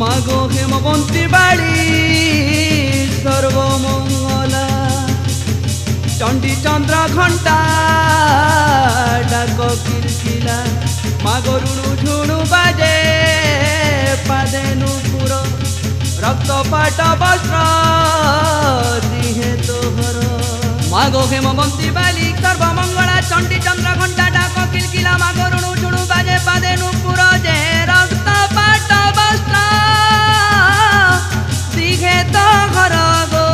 মাগো হেমবন্তী বাড়ি সর্বমঙ্গলা চণ্ডী চন্দ্র ঘণ্টা ডাক কিলকিলা মাগো রুণু ঝুণু বাজে পাদে নুপুর রক্তপাট বস্ত্র দিহে তোহর মাগো হেমবন্তী বালি সর্বমঙ্গলা চণ্ডী চন্দ্র ঘণ্টা ডাক কিলকিলা মাগো রুণু ঝুণু বাজে পাদে নুপুর যে রক্তপাট বস্ত্র দিহে তোহর গো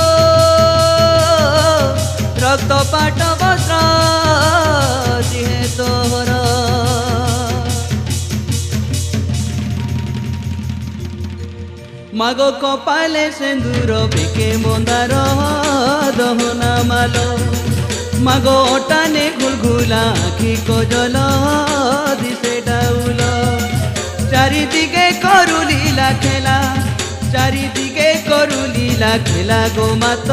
রক্তপাট বস্ত্র দিহে তোহর মাগো কপালে সিন্দুর বেকে মন্দার দহনা মালো মাগো ওটানে ঘুলঘুলা আখি কজল দিশে ডাউল চারিদিকে করু লীলা খেলা চারিদিকে করু লীলা খেলা গো মাত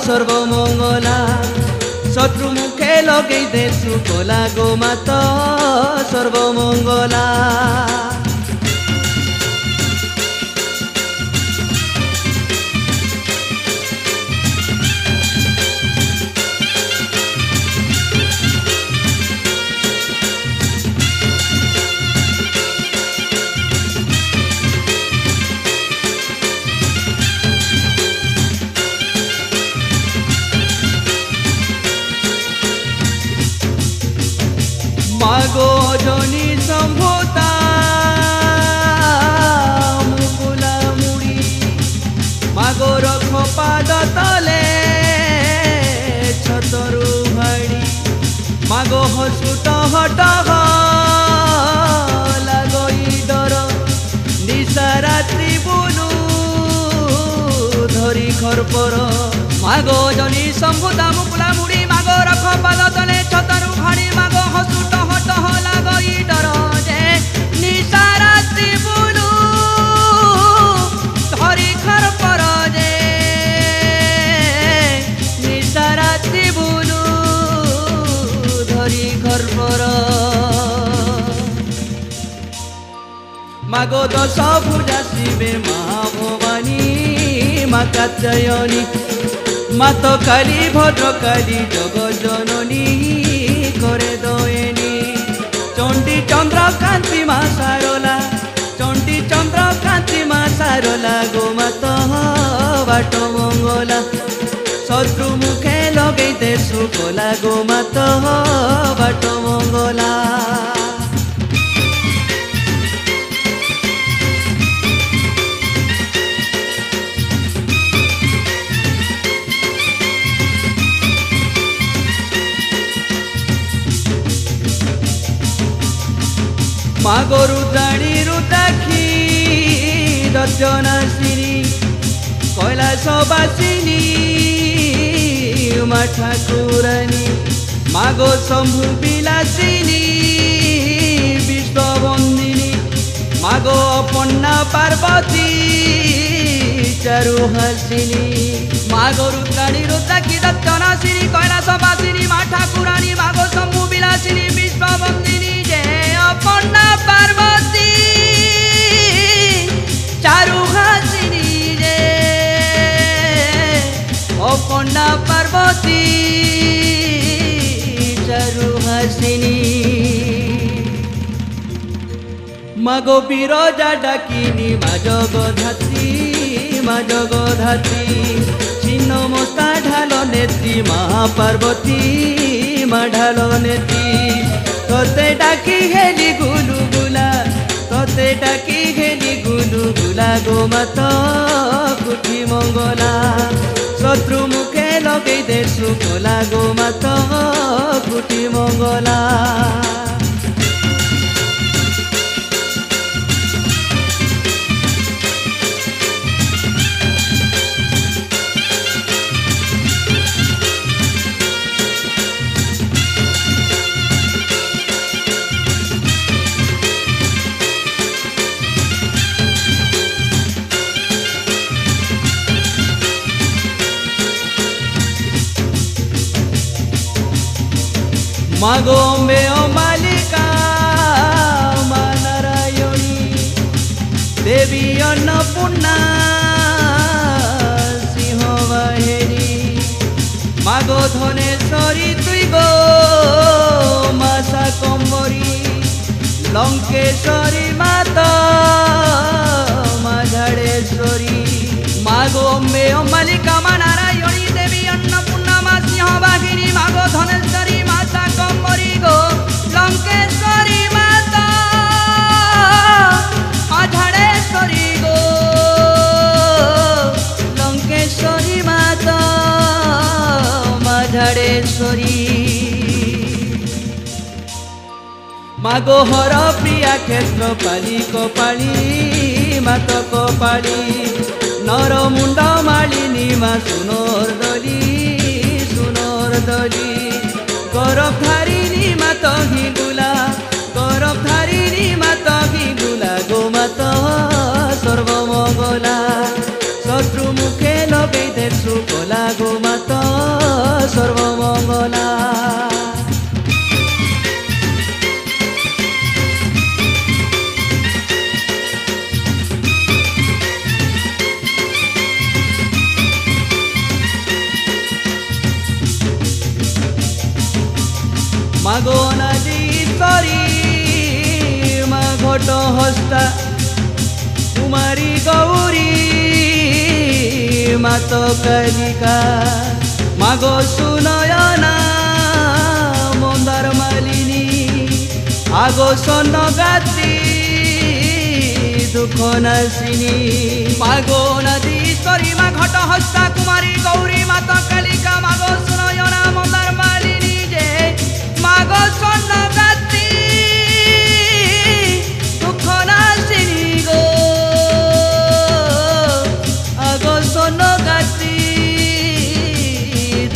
সর্বমঙ্গলা শত্রু মুখে লগেই দেশু কলা গো মাত সর্বমঙ্গলা মাগো জনি সম্ভুতা মুকুলা মুড়ি মাগো রখ পাদ তলে ছতরু ভাড়ি মাগো হসুট হট লাগই ডর নিশা রাত্রি বুলু ধরি খরপর মাগো জনি সম্ভুতা মুকুলা মুড়ি মাগো রখ পাদ তলে ছতরু ভাড়ি মাগো হসুট লাগই ডর যে নিশা রাত্রি বুলু ধরি খরপর যে নিশা রাত্রি বুলু ধরি খরপর মাগো দশ পূজা শিবে মা ভবানী মা কাত্যায়নী মা তো কালী ভদ্রকালী জগজ্জননী করে দয়েনী চণ্ডী চন্দ্রকান্তি মা সারলা চণ্ডী চন্দ্রকান্তি মা সারলা গো মাত বাট মঙ্গলা শত্রু মুখে লগেই দেশু কলা গো মাত বাট মঙ্গলা মাগো রুদ্রাণী রুদ্রাক্ষী দর্শনাশিনী কৈলাসবাসিনী মা ঠাকুরানী মাগো শম্ভু বিলাসিনী বিশ্ববন্দিনী মাগো অপর্ণা পার্বতী চারু হাসিনী মাগো রুদ্রাণী রুদ্রাক্ষী দর্শনাশিনী কৈলাসবাসিনী মা ঠাকুরানী মাগো শম্ভু বিলাসিনী বিশ্ববন্দিনী যে অপর্ণা পার্বতী চারু হাসিনী রে অপর্ণা পার্বতী চারু হাসিনী মাগো বিরজা ডাকিনী মা জগধাত্রী ছিন্ন মস্তা ঢাল নেত্রী মা পার্বতী মা ঢাল নেত্রী তোতে ডাকি হেলি গুলু গুলা তোতে ডাকি হেলি গুলু গুলা গো মাত কুটি মঙ্গলা শত্রু মুখে লগেই দেশু কলা গো মাত কুটি মঙ্গলা মাগো অম্বে অমালিকা মা নারায়ণী দেবী অন্নপূর্ণা সিংহবাহিনী মাগো ধনেশ্বরী তুই গো মা শাকম্ভরী লঙ্কেশ্বরী মাতা মা ঝাড়েশ্বরী মাগো অম্বে অম্বালিকা মা নারায়ণী দেবী অন্নপূর্ণা মা সিংহবাহিনী মাগো ধনেশ্বরী মা শাকম্ভরী গো লঙ্কেশ্বরী মাতা মা ঝাড়েশ্বরী গো লঙ্কেশ্বরী মাতা মা ঝাড়েশ্বরী মাগো হর প্রিয়া ক্ষেত্র পালি কপালি মাত কপালি নর মুন্ড মালিনী মা সুনোর দলি গৌরব ধারিণী মাত ঘিগুলা গৌরব ধারিণী মাত ঘিগুলা গো মাত সর্বমঙ্গলা শত্রু মুখে লগে দেশু কলা গো মাত সর্বমঙ্গলা মাগো অনাদিশ্বরী মা ঘট হস্তা কুমারী গৌরী মাত কালিকা মাগো সুনয়না মন্দার মালিনী আগো স্বর্ণগাত্রী দুঃখ নাশিনী মাগো অনাদিশ্বরী মা ঘট হস্তা কুমারী গৌরী মাত কালিকা মাগো সুনয়না মন্দার মালিনী যে মাগো স্বর্ণগাত্রী দুঃখ নাশিনী গো আগো স্বর্ণগাত্রী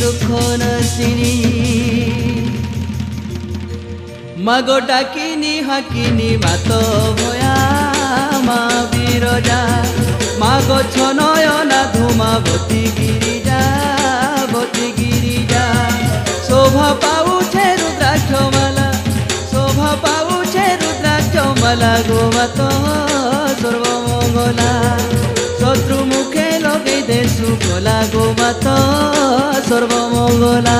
দুঃখ নাশিনী মাগো ডাকিনি হাকিনি মাত ভয়া মা বিরজা মাগো ছনয়না ধূমাবতী গিরিজা শোভা পাউছে রুদ্রাক্ষমালা শোভা পাউছে রুদ্রাক্ষমালা গো মাত সর্বমঙ্গলা শত্রু মুখে লগে দেশু কলা গো মাত সর্বমঙ্গলা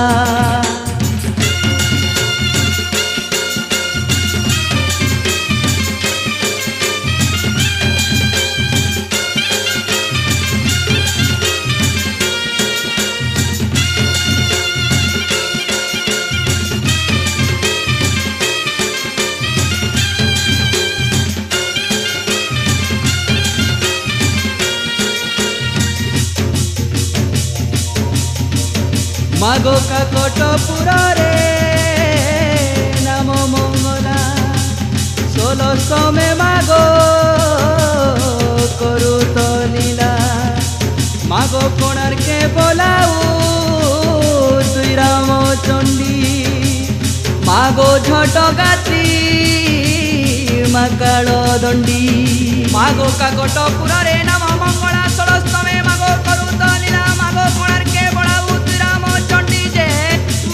মাগো কাকটপুর রে নাম মঙ্গলা 16 মে মাগো করু তো লীলা মাগো কোণার্কে বোলাউ তুই রামচণ্ডী মাগো ঝটগাত্রী মা কালো দণ্ডী মাগো কাকটপুর রে নাম মঙ্গলা 16 মে মাগো করু তো লীলা মাগো কোণার্কে বোলাউ চণ্ডী যে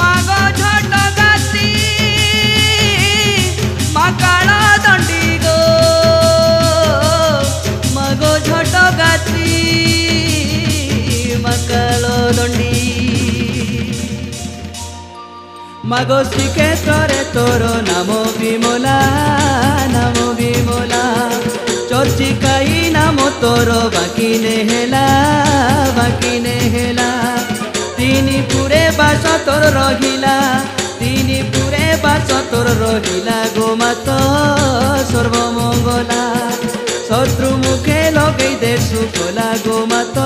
মাগো ঝটগাত্রী মা কালা দণ্ডী গো মাগো ঝটগাত্রী মা কালো দণ্ডী মাগো শ্রীক্ষেত্রে তোর নাম বিমলা চর্চিকাই নাম তোর বাকি নেহেলা তিনি পুরে বাস তোর রহিলা তিনি পুরে বাস তোর রহিলা গো মাত সর্বমঙ্গলা শত্রু মুখে লগাই দেশু কলা গো মাত